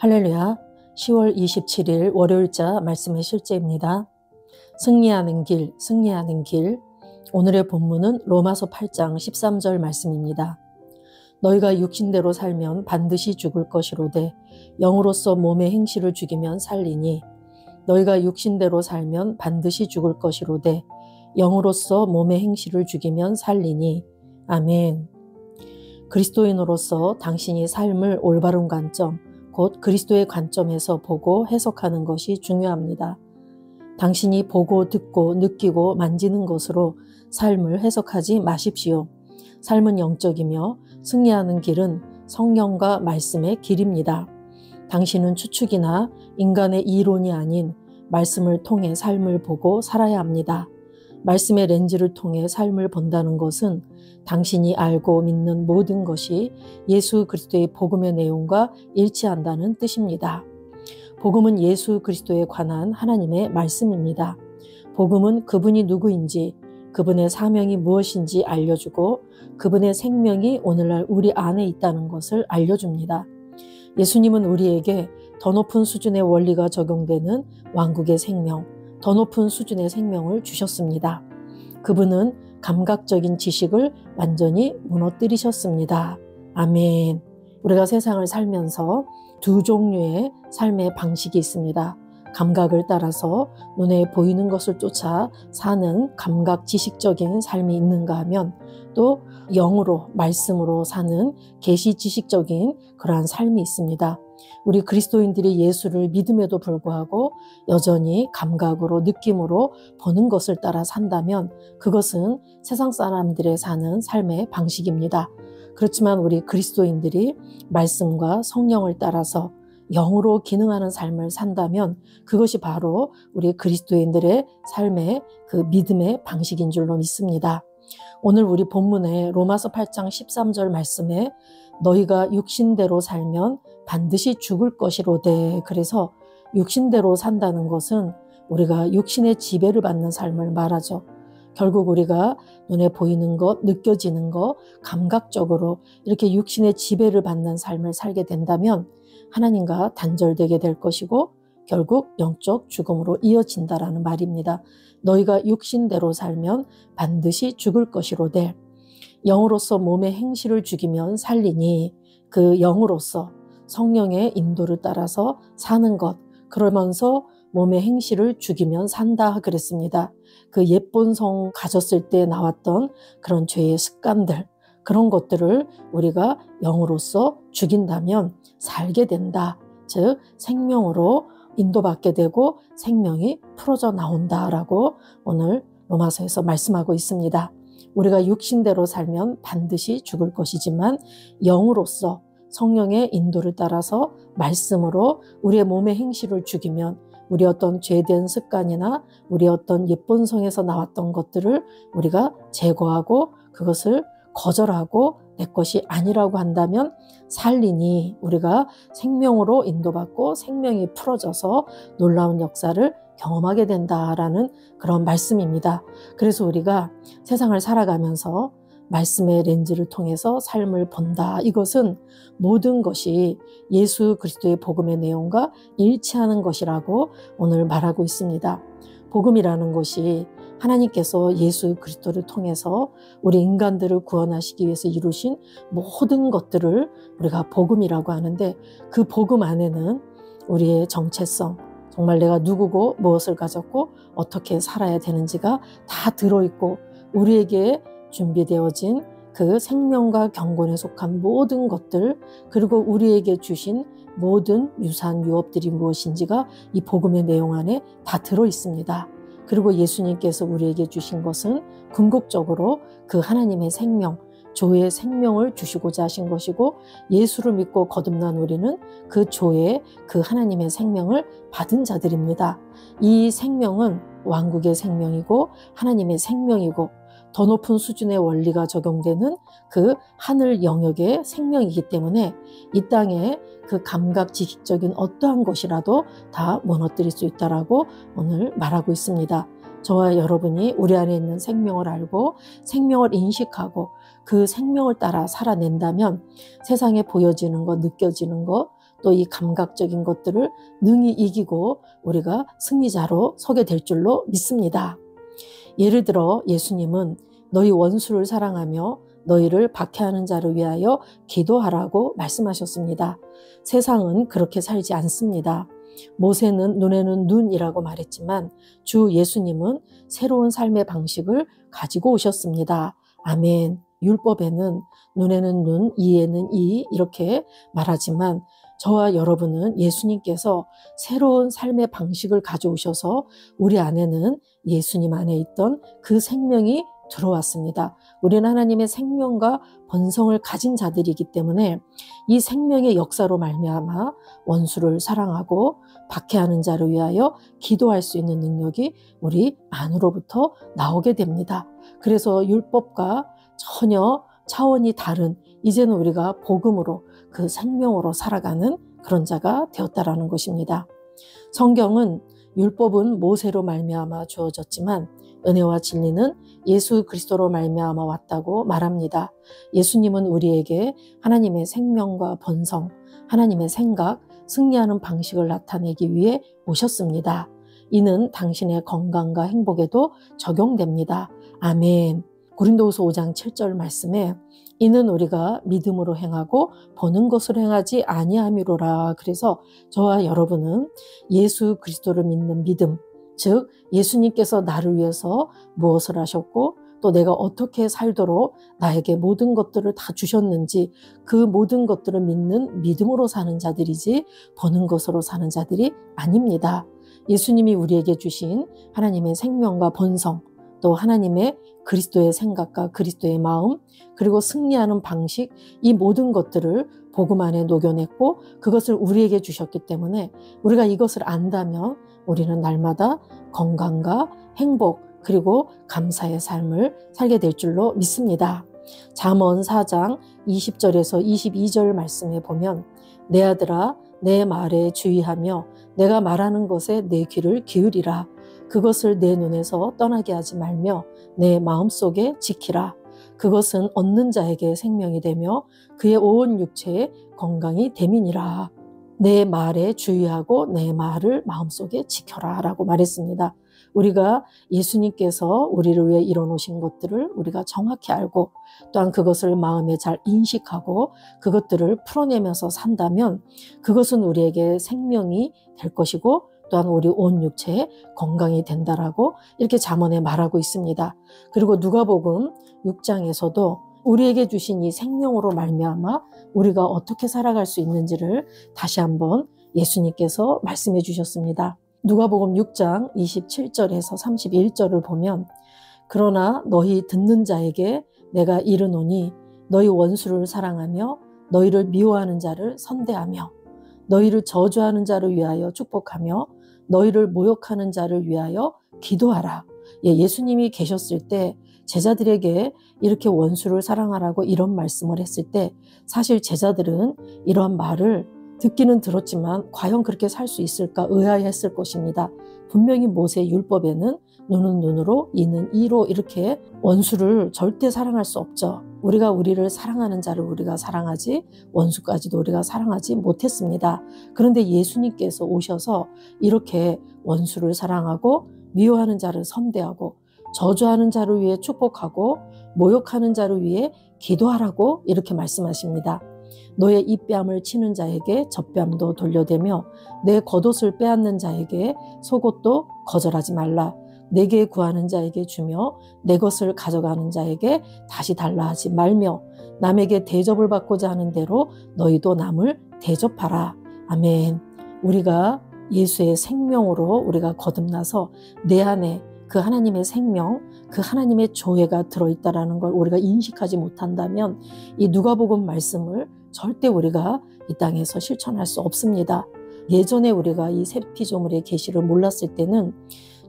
할렐루야. 10월 27일 월요일자 말씀의 실제입니다. 승리하는 길, 승리하는 길. 오늘의 본문은 로마서 8장 13절 말씀입니다. 너희가 육신대로 살면 반드시 죽을 것이로되 영으로서 몸의 행실을 죽이면 살리니 너희가 육신대로 살면 반드시 죽을 것이로되 영으로서 몸의 행실을 죽이면 살리니. 아멘. 그리스도인으로서 당신이 삶을 올바른 관점, 곧 그리스도의 관점에서 보고 해석하는 것이 중요합니다. 당신이 보고 듣고 느끼고 만지는 것으로 삶을 해석하지 마십시오. 삶은 영적이며 승리하는 길은 성령과 말씀의 길입니다. 당신은 추측이나 인간의 이론이 아닌 말씀을 통해 삶을 보고 살아야 합니다. 말씀의 렌즈를 통해 삶을 본다는 것은 당신이 알고 믿는 모든 것이 예수 그리스도의 복음의 내용과 일치한다는 뜻입니다. 복음은 예수 그리스도에 관한 하나님의 말씀입니다. 복음은 그분이 누구인지, 그분의 사명이 무엇인지 알려주고 그분의 생명이 오늘날 우리 안에 있다는 것을 알려줍니다. 예수님은 우리에게 더 높은 수준의 원리가 적용되는 왕국의 생명, 더 높은 수준의 생명을 주셨습니다. 그분은 감각적인 지식을 완전히 무너뜨리셨습니다. 아멘. 우리가 세상을 살면서 두 종류의 삶의 방식이 있습니다. 감각을 따라서 눈에 보이는 것을 쫓아 사는 감각 지식적인 삶이 있는가 하면 또 영으로 말씀으로 사는 계시 지식적인 그러한 삶이 있습니다. 우리 그리스도인들이 예수를 믿음에도 불구하고 여전히 감각으로 느낌으로 보는 것을 따라 산다면 그것은 세상 사람들의 사는 삶의 방식입니다. 그렇지만 우리 그리스도인들이 말씀과 성령을 따라서 영으로 기능하는 삶을 산다면 그것이 바로 우리 그리스도인들의 삶의 그 믿음의 방식인 줄로 믿습니다. 오늘 우리 본문의 로마서 8장 13절 말씀에 너희가 육신대로 살면 반드시 죽을 것이로되, 그래서 육신대로 산다는 것은 우리가 육신의 지배를 받는 삶을 말하죠. 결국 우리가 눈에 보이는 것, 느껴지는 것, 감각적으로 이렇게 육신의 지배를 받는 삶을 살게 된다면 하나님과 단절되게 될 것이고 결국 영적 죽음으로 이어진다라는 말입니다. 너희가 육신대로 살면 반드시 죽을 것이로되 영으로서 몸의 행실을 죽이면 살리니, 그 영으로서 성령의 인도를 따라서 사는 것, 그러면서 몸의 행실을 죽이면 산다 그랬습니다. 그 옛본성 가졌을 때 나왔던 그런 죄의 습관들, 그런 것들을 우리가 영으로서 죽인다면 살게 된다. 즉 생명으로 인도받게 되고 생명이 풀어져 나온다라고 오늘 로마서에서 말씀하고 있습니다. 우리가 육신대로 살면 반드시 죽을 것이지만 영으로서 성령의 인도를 따라서 말씀으로 우리의 몸의 행실을 죽이면 우리 어떤 죄된 습관이나 우리 어떤 옛본성에서 나왔던 것들을 우리가 제거하고 그것을 거절하고 내 것이 아니라고 한다면 살리니, 우리가 생명으로 인도받고 생명이 풀어져서 놀라운 역사를 경험하게 된다라는 그런 말씀입니다. 그래서 우리가 세상을 살아가면서 말씀의 렌즈를 통해서 삶을 본다. 이것은 모든 것이 예수 그리스도의 복음의 내용과 일치하는 것이라고 오늘 말하고 있습니다. 복음이라는 것이 하나님께서 예수 그리스도를 통해서 우리 인간들을 구원하시기 위해서 이루신 모든 것들을 우리가 복음이라고 하는데, 그 복음 안에는 우리의 정체성, 정말 내가 누구고 무엇을 가졌고 어떻게 살아야 되는지가 다 들어있고 우리에게 준비되어진 그 생명과 경건에 속한 모든 것들, 그리고 우리에게 주신 모든 유산 유업들이 무엇인지가 이 복음의 내용 안에 다 들어있습니다. 그리고 예수님께서 우리에게 주신 것은 궁극적으로 그 하나님의 생명, 조의 생명을 주시고자 하신 것이고, 예수를 믿고 거듭난 우리는 그 조의 그 하나님의 생명을 받은 자들입니다. 이 생명은 왕국의 생명이고 하나님의 생명이고 더 높은 수준의 원리가 적용되는 그 하늘 영역의 생명이기 때문에 이 땅에 그 감각 지식적인 어떠한 것이라도 다 무너뜨릴 수 있다라고 오늘 말하고 있습니다. 저와 여러분이 우리 안에 있는 생명을 알고 생명을 인식하고 그 생명을 따라 살아낸다면 세상에 보여지는 것, 느껴지는 것, 또 이 감각적인 것들을 능히 이기고 우리가 승리자로 서게 될 줄로 믿습니다. 예를 들어 예수님은 너희 원수를 사랑하며 너희를 박해하는 자를 위하여 기도하라고 말씀하셨습니다. 세상은 그렇게 살지 않습니다. 모세는 눈에는 눈이라고 말했지만 주 예수님은 새로운 삶의 방식을 가지고 오셨습니다. 아멘. 율법에는 눈에는 눈, 이에는 이 이렇게 말하지만 저와 여러분은 예수님께서 새로운 삶의 방식을 가져오셔서 우리 안에는 예수님 안에 있던 그 생명이 들어왔습니다. 우리는 하나님의 생명과 본성을 가진 자들이기 때문에 이 생명의 역사로 말미암아 원수를 사랑하고 박해하는 자를 위하여 기도할 수 있는 능력이 우리 안으로부터 나오게 됩니다. 그래서 율법과 전혀 차원이 다른 이제는 우리가 복음으로 그 생명으로 살아가는 그런 자가 되었다라는 것입니다. 성경은 율법은 모세로 말미암아 주어졌지만 은혜와 진리는 예수 그리스도로 말미암아 왔다고 말합니다. 예수님은 우리에게 하나님의 생명과 본성, 하나님의 생각, 승리하는 방식을 나타내기 위해 오셨습니다. 이는 당신의 건강과 행복에도 적용됩니다. 아멘. 고린도후서 5장 7절 말씀에 이는 우리가 믿음으로 행하고 보는 것으로 행하지 아니함이로라. 그래서 저와 여러분은 예수 그리스도를 믿는 믿음, 즉 예수님께서 나를 위해서 무엇을 하셨고 또 내가 어떻게 살도록 나에게 모든 것들을 다 주셨는지 그 모든 것들을 믿는 믿음으로 사는 자들이지 보는 것으로 사는 자들이 아닙니다. 예수님이 우리에게 주신 하나님의 생명과 본성, 또 하나님의 그리스도의 생각과 그리스도의 마음, 그리고 승리하는 방식, 이 모든 것들을 복음 안에 녹여냈고 그것을 우리에게 주셨기 때문에 우리가 이것을 안다면 우리는 날마다 건강과 행복 그리고 감사의 삶을 살게 될 줄로 믿습니다. 잠언 4장 20절에서 22절 말씀에 보면 내 아들아 내 말에 주의하며 내가 말하는 것에 내 귀를 기울이라. 그것을 내 눈에서 떠나게 하지 말며 내 마음속에 지키라. 그것은 얻는 자에게 생명이 되며 그의 온 육체에 건강이 됨이니라. 내 말에 주의하고 내 말을 마음속에 지켜라 라고 말했습니다. 우리가 예수님께서 우리를 위해 이뤄놓으신 것들을 우리가 정확히 알고 또한 그것을 마음에 잘 인식하고 그것들을 풀어내면서 산다면 그것은 우리에게 생명이 될 것이고 또한 우리 온 육체에 건강이 된다라고 이렇게 잠언에 말하고 있습니다. 그리고 누가복음 6장에서도 우리에게 주신 이 생명으로 말미암아 우리가 어떻게 살아갈 수 있는지를 다시 한번 예수님께서 말씀해 주셨습니다. 누가복음 6장 27절에서 31절을 보면 그러나 너희 듣는 자에게 내가 이르노니 너희 원수를 사랑하며 너희를 미워하는 자를 선대하며 너희를 저주하는 자를 위하여 축복하며 너희를 모욕하는 자를 위하여 기도하라. 예수님이 계셨을 때 제자들에게 이렇게 원수를 사랑하라고 이런 말씀을 했을 때 사실 제자들은 이러한 말을 듣기는 들었지만 과연 그렇게 살 수 있을까 의아해했을 것입니다. 분명히 모세 율법에는 눈은 눈으로 이는 이로 이렇게 원수를 절대 사랑할 수 없죠. 우리가 우리를 사랑하는 자를 우리가 사랑하지 원수까지도 우리가 사랑하지 못했습니다. 그런데 예수님께서 오셔서 이렇게 원수를 사랑하고 미워하는 자를 선대하고 저주하는 자를 위해 축복하고 모욕하는 자를 위해 기도하라고 이렇게 말씀하십니다. 너의 입뺨을 치는 자에게 젖뺨도 돌려대며 내 겉옷을 빼앗는 자에게 속옷도 거절하지 말라. 내게 구하는 자에게 주며 내 것을 가져가는 자에게 다시 달라 하지 말며 남에게 대접을 받고자 하는 대로 너희도 남을 대접하라. 아멘. 우리가 예수의 생명으로 우리가 거듭나서 내 안에 그 하나님의 생명, 그 하나님의 조회가 들어있다는 걸 우리가 인식하지 못한다면 이 누가복음 말씀을 절대 우리가 이 땅에서 실천할 수 없습니다. 예전에 우리가 이 새 피조물의 계시를 몰랐을 때는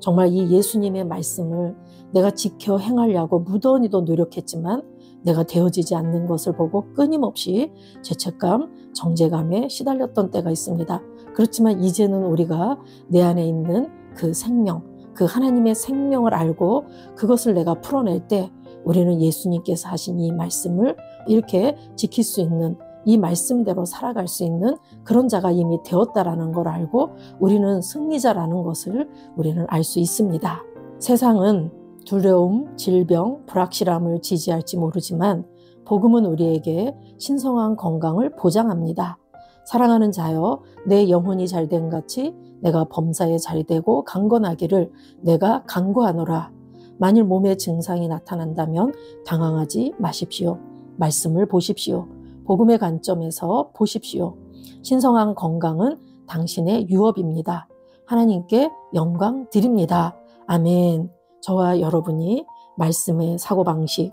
정말 이 예수님의 말씀을 내가 지켜 행하려고 무던히도 노력했지만 내가 되어지지 않는 것을 보고 끊임없이 죄책감, 정죄감에 시달렸던 때가 있습니다. 그렇지만 이제는 우리가 내 안에 있는 그 생명, 그 하나님의 생명을 알고 그것을 내가 풀어낼 때 우리는 예수님께서 하신 이 말씀을 이렇게 지킬 수 있는 이 말씀대로 살아갈 수 있는 그런 자가 이미 되었다라는 걸 알고 우리는 승리자라는 것을 우리는 알 수 있습니다. 세상은 두려움, 질병, 불확실함을 지지할지 모르지만 복음은 우리에게 신성한 건강을 보장합니다. 사랑하는 자여, 내 영혼이 잘된 같이 내가 범사에 잘되고 강건하기를 내가 간구하노라. 만일 몸에 증상이 나타난다면 당황하지 마십시오. 말씀을 보십시오. 복음의 관점에서 보십시오. 신성한 건강은 당신의 유업입니다. 하나님께 영광 드립니다. 아멘. 저와 여러분이 말씀의 사고방식,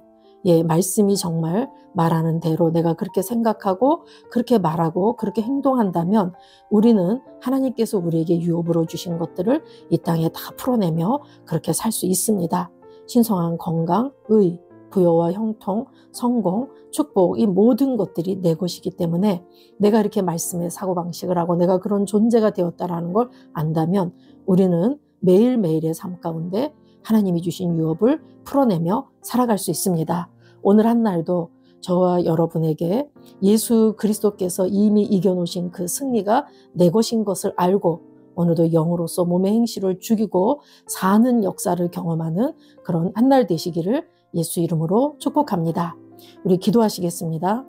말씀이 정말 말하는 대로 내가 그렇게 생각하고 그렇게 말하고 그렇게 행동한다면 우리는 하나님께서 우리에게 유업으로 주신 것들을 이 땅에 다 풀어내며 그렇게 살 수 있습니다. 신성한 건강, 의, 부여와 형통, 성공, 축복, 이 모든 것들이 내 것이기 때문에 내가 이렇게 말씀의 사고방식을 하고 내가 그런 존재가 되었다라는 걸 안다면 우리는 매일매일의 삶 가운데 하나님이 주신 유업을 풀어내며 살아갈 수 있습니다. 오늘 한 날도 저와 여러분에게 예수 그리스도께서 이미 이겨놓으신 그 승리가 내 것인 것을 알고 오늘도 영으로서 몸의 행실을 죽이고 사는 역사를 경험하는 그런 한 날 되시기를 예수 이름으로 축복합니다. 우리 기도하시겠습니다.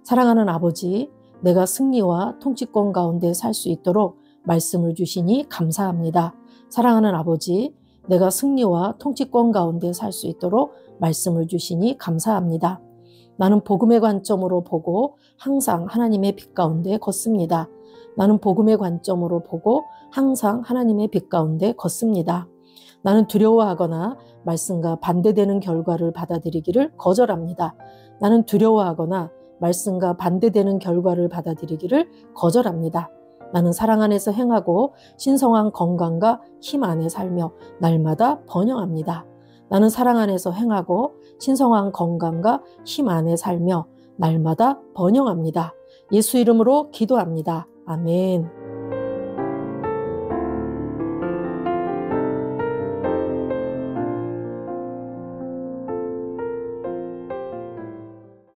사랑하는 아버지, 내가 승리와 통치권 가운데 살 수 있도록 말씀을 주시니 감사합니다. 사랑하는 아버지, 내가 승리와 통치권 가운데 살 수 있도록 말씀을 주시니 감사합니다. 나는 복음의 관점으로 보고 항상 하나님의 빛 가운데 걷습니다. 나는 복음의 관점으로 보고 항상 하나님의 빛 가운데 걷습니다. 나는 두려워하거나 말씀과 반대되는 결과를 받아들이기를 거절합니다. 나는 두려워하거나 말씀과 반대되는 결과를 받아들이기를 거절합니다. 나는 사랑 안에서 행하고 신성한 건강과 힘 안에 살며 날마다 번영합니다. 나는 사랑 안에서 행하고 신성한 건강과 힘 안에 살며 날마다 번영합니다. 예수 이름으로 기도합니다. 아멘.